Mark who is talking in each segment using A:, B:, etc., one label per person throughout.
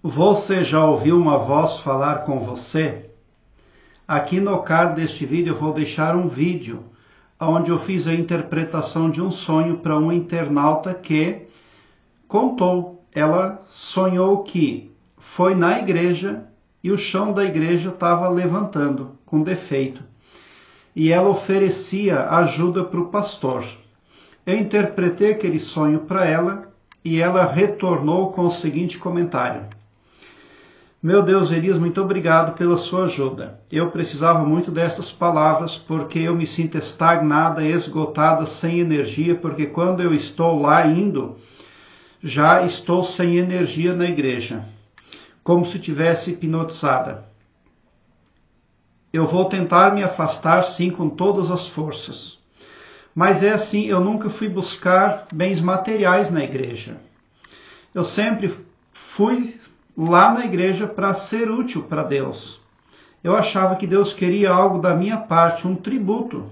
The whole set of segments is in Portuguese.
A: Você já ouviu uma voz falar com você? Aqui no card deste vídeo eu vou deixar um vídeo onde eu fiz a interpretação de um sonho para um internauta que contou. Ela sonhou que foi na igreja e o chão da igreja estava levantando com defeito. E ela oferecia ajuda para o pastor. Eu interpretei aquele sonho para ela e ela retornou com o seguinte comentário: meu Deus, Elias, muito obrigado pela sua ajuda. Eu precisava muito dessas palavras porque eu me sinto estagnada, esgotada, sem energia, porque quando eu estou lá indo, já estou sem energia na igreja, como se tivesse hipnotizada. Eu vou tentar me afastar, sim, com todas as forças. Mas é assim, eu nunca fui buscar bens materiais na igreja. Eu sempre fui lá na igreja para ser útil para Deus. Eu achava que Deus queria algo da minha parte, um tributo.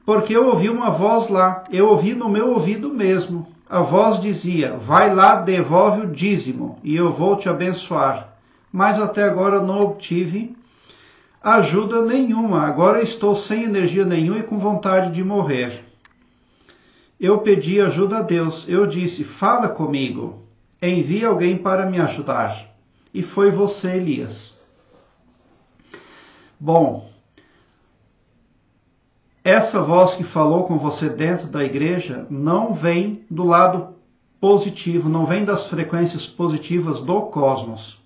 A: Porque eu ouvi uma voz lá, eu ouvi no meu ouvido mesmo. A voz dizia: vai lá, devolve o dízimo e eu vou te abençoar. Mas até agora não obtive ajuda nenhuma. Agora estou sem energia nenhuma e com vontade de morrer. Eu pedi ajuda a Deus. Eu disse: fala comigo. Envie alguém para me ajudar. E foi você, Elias. Bom, essa voz que falou com você dentro da igreja não vem do lado positivo, não vem das frequências positivas do cosmos.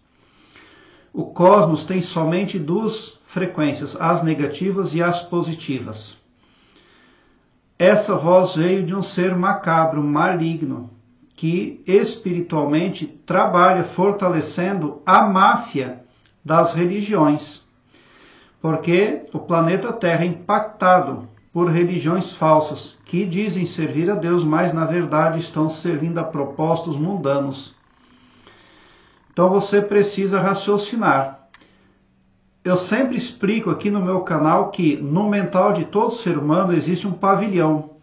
A: O cosmos tem somente duas frequências, as negativas e as positivas. Essa voz veio de um ser macabro, maligno, que espiritualmente trabalha fortalecendo a máfia das religiões. Porque o planeta Terra é impactado por religiões falsas que dizem servir a Deus, mas na verdade estão servindo a propósitos mundanos. Então você precisa raciocinar. Eu sempre explico aqui no meu canal que no mental de todo ser humano existe um pavilhão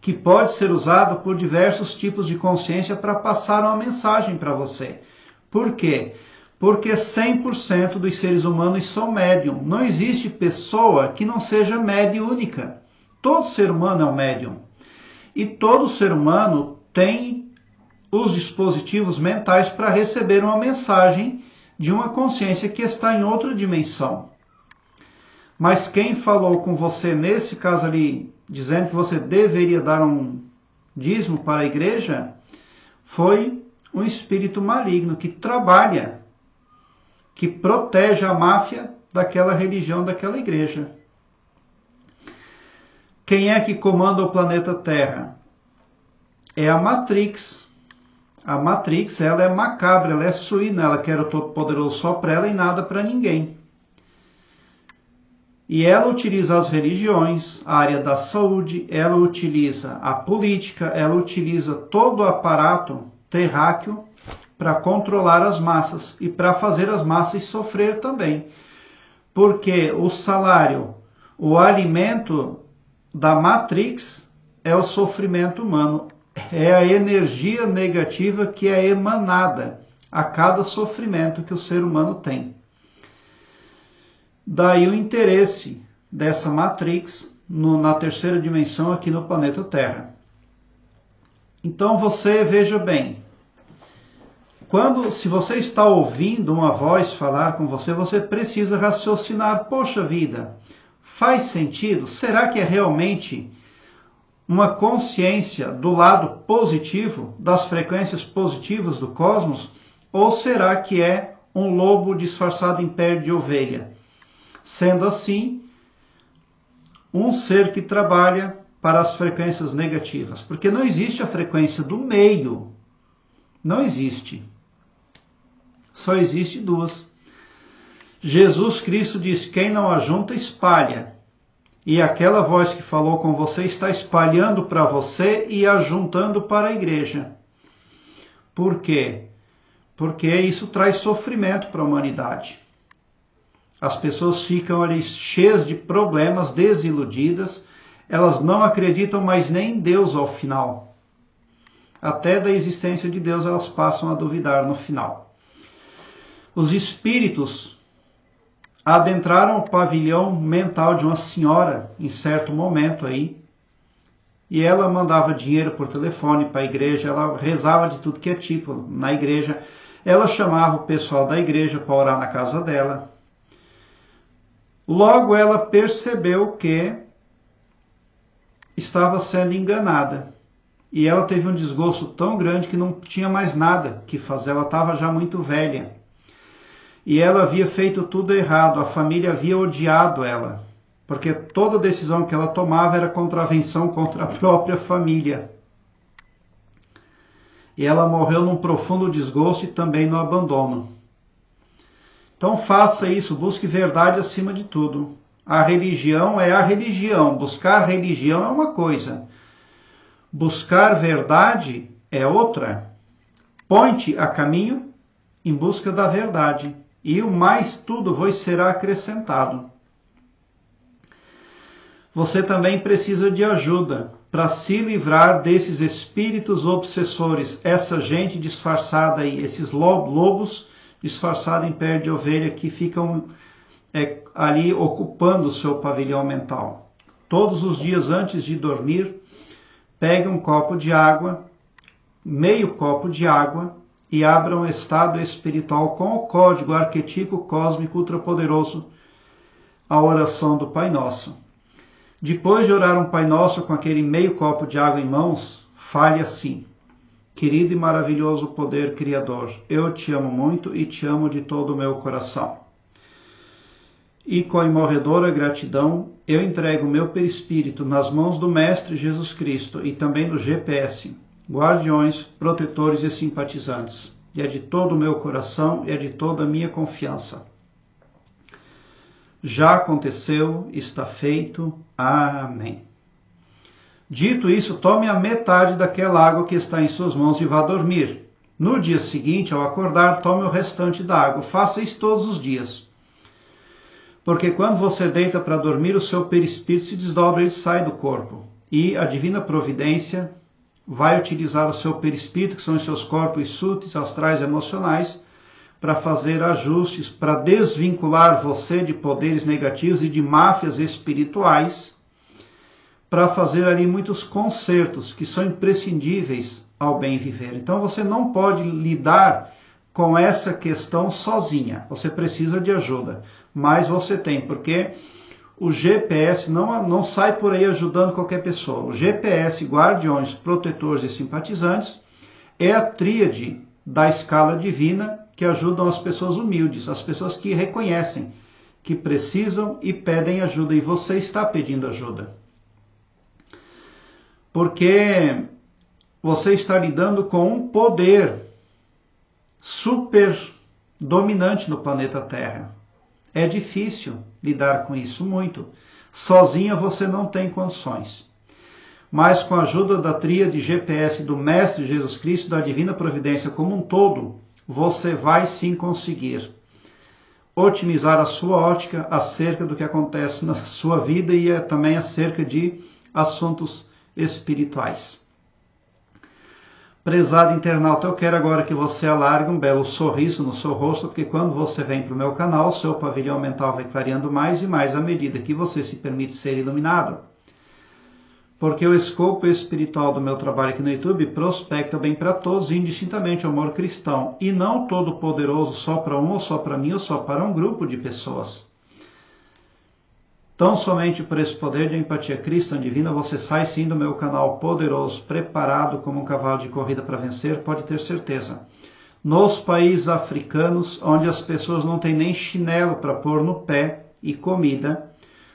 A: que pode ser usado por diversos tipos de consciência para passar uma mensagem para você. Por quê? Porque 100% dos seres humanos são médium. Não existe pessoa que não seja mediúnica. Todo ser humano é um médium. E todo ser humano tem os dispositivos mentais para receber uma mensagem de uma consciência que está em outra dimensão. Mas quem falou com você nesse caso ali, dizendo que você deveria dar um dízimo para a igreja, foi um espírito maligno que trabalha, que protege a máfia daquela religião, daquela igreja. Quem é que comanda o planeta Terra? É a Matrix. A Matrix, ela é macabra, ela é suína, ela quer o Todo-Poderoso só para ela e nada para ninguém. E ela utiliza as religiões, a área da saúde, ela utiliza a política, ela utiliza todo o aparato terráqueo para controlar as massas e para fazer as massas sofrer também. Porque o salário, o alimento da Matrix é o sofrimento humano, é a energia negativa que é emanada a cada sofrimento que o ser humano tem. Daí o interesse dessa Matrix na terceira dimensão aqui no planeta Terra. Então você veja bem, se você está ouvindo uma voz falar com você, você precisa raciocinar: poxa vida, faz sentido? Será que é realmente uma consciência do lado positivo, das frequências positivas do cosmos? Ou será que é um lobo disfarçado em pele de ovelha? Sendo assim, um ser que trabalha para as frequências negativas. Porque não existe a frequência do meio. Não existe. Só existe duas. Jesus Cristo diz: quem não ajunta, espalha. E aquela voz que falou com você está espalhando para você e ajuntando para a igreja. Por quê? Porque isso traz sofrimento para a humanidade. As pessoas ficam ali cheias de problemas, desiludidas, elas não acreditam mais nem em Deus ao final. até da existência de Deus elas passam a duvidar no final. Os espíritos adentraram o pavilhão mental de uma senhora em certo momento aí, e ela mandava dinheiro por telefone para a igreja, ela rezava de tudo que é tipo na igreja, ela chamava o pessoal da igreja para orar na casa dela. Logo ela percebeu que estava sendo enganada. E ela teve um desgosto tão grande que não tinha mais nada que fazer, ela estava já muito velha. E ela havia feito tudo errado, a família havia odiado ela, porque toda decisão que ela tomava era contravenção contra a própria família. E ela morreu num profundo desgosto e também no abandono. Então faça isso, busque verdade acima de tudo. A religião é a religião, buscar religião é uma coisa. Buscar verdade é outra. Põe-te a caminho em busca da verdade, e o mais tudo vos será acrescentado. Você também precisa de ajuda para se livrar desses espíritos obsessores, essa gente disfarçada aí, esses lobos disfarçados em pele de ovelha que ficam ali ocupando o seu pavilhão mental. Todos os dias antes de dormir, pegue um copo de água, meio copo de água, e abra um estado espiritual com o código arquetípico cósmico ultrapoderoso, a oração do Pai Nosso. Depois de orar um Pai Nosso com aquele meio copo de água em mãos, fale assim: querido e maravilhoso poder criador, eu te amo muito e te amo de todo o meu coração. E com imorredora gratidão, eu entrego o meu perispírito nas mãos do Mestre Jesus Cristo e também do GPS, guardiões, protetores e simpatizantes. E é de todo o meu coração e é de toda a minha confiança. Já aconteceu, está feito. Amém. Dito isso, tome a metade daquela água que está em suas mãos e vá dormir. No dia seguinte, ao acordar, tome o restante da água. Faça isso todos os dias. Porque quando você deita para dormir, o seu perispírito se desdobra e sai do corpo. E a divina providência vai utilizar o seu perispírito, que são os seus corpos súteis, astrais e emocionais, para fazer ajustes, para desvincular você de poderes negativos e de máfias espirituais, para fazer ali muitos consertos que são imprescindíveis ao bem viver. Então você não pode lidar com essa questão sozinha, você precisa de ajuda, mas você tem, porque o GPS não sai por aí ajudando qualquer pessoa. O GPS, guardiões, protetores e simpatizantes, é a tríade da escala divina que ajudam as pessoas humildes, as pessoas que reconhecem que precisam e pedem ajuda, e você está pedindo ajuda. Porque você está lidando com um poder super dominante no planeta Terra. É difícil lidar com isso, muito. Sozinha você não tem condições. Mas com a ajuda da tríade GPS do Mestre Jesus Cristo, da Divina Providência como um todo, você vai sim conseguir otimizar a sua ótica acerca do que acontece na sua vida e também acerca de assuntos espirituais. Prezado internauta, eu quero agora que você alargue um belo sorriso no seu rosto, porque quando você vem para o meu canal, o seu pavilhão mental vai clareando mais e mais à medida que você se permite ser iluminado. Porque o escopo espiritual do meu trabalho aqui no YouTube prospecta bem para todos, indistintamente o amor cristão, e não todo poderoso só para um, ou só para mim, ou só para um grupo de pessoas. Tão somente por esse poder de empatia cristã divina, você sai sim do meu canal poderoso, preparado como um cavalo de corrida para vencer, pode ter certeza. Nos países africanos, onde as pessoas não têm nem chinelo para pôr no pé e comida,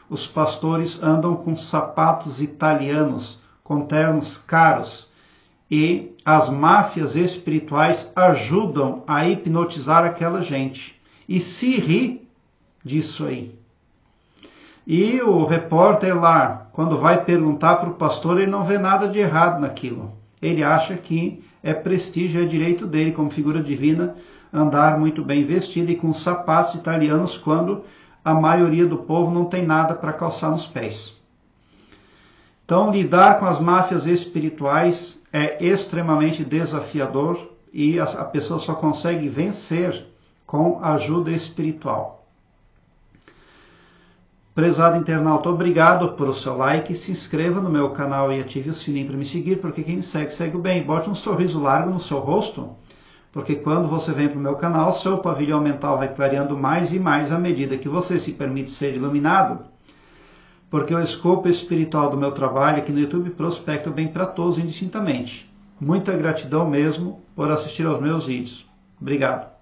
A: os pastores andam com sapatos italianos, com ternos caros, e as máfias espirituais ajudam a hipnotizar aquela gente e se ri disso aí. E o repórter lá, quando vai perguntar para o pastor, ele não vê nada de errado naquilo. Ele acha que é prestígio, é direito dele, como figura divina, andar muito bem vestido e com sapatos italianos, quando a maioria do povo não tem nada para calçar nos pés. Então, lidar com as máfias espirituais é extremamente desafiador e a pessoa só consegue vencer com ajuda espiritual. Prezado internauta, obrigado pelo seu like, se inscreva no meu canal e ative o sininho para me seguir, porque quem me segue, segue o bem. Bote um sorriso largo no seu rosto, porque quando você vem para o meu canal, seu pavilhão mental vai clareando mais e mais à medida que você se permite ser iluminado, porque o escopo espiritual do meu trabalho aqui no YouTube prospecta o bem para todos indistintamente. Muita gratidão mesmo por assistir aos meus vídeos. Obrigado.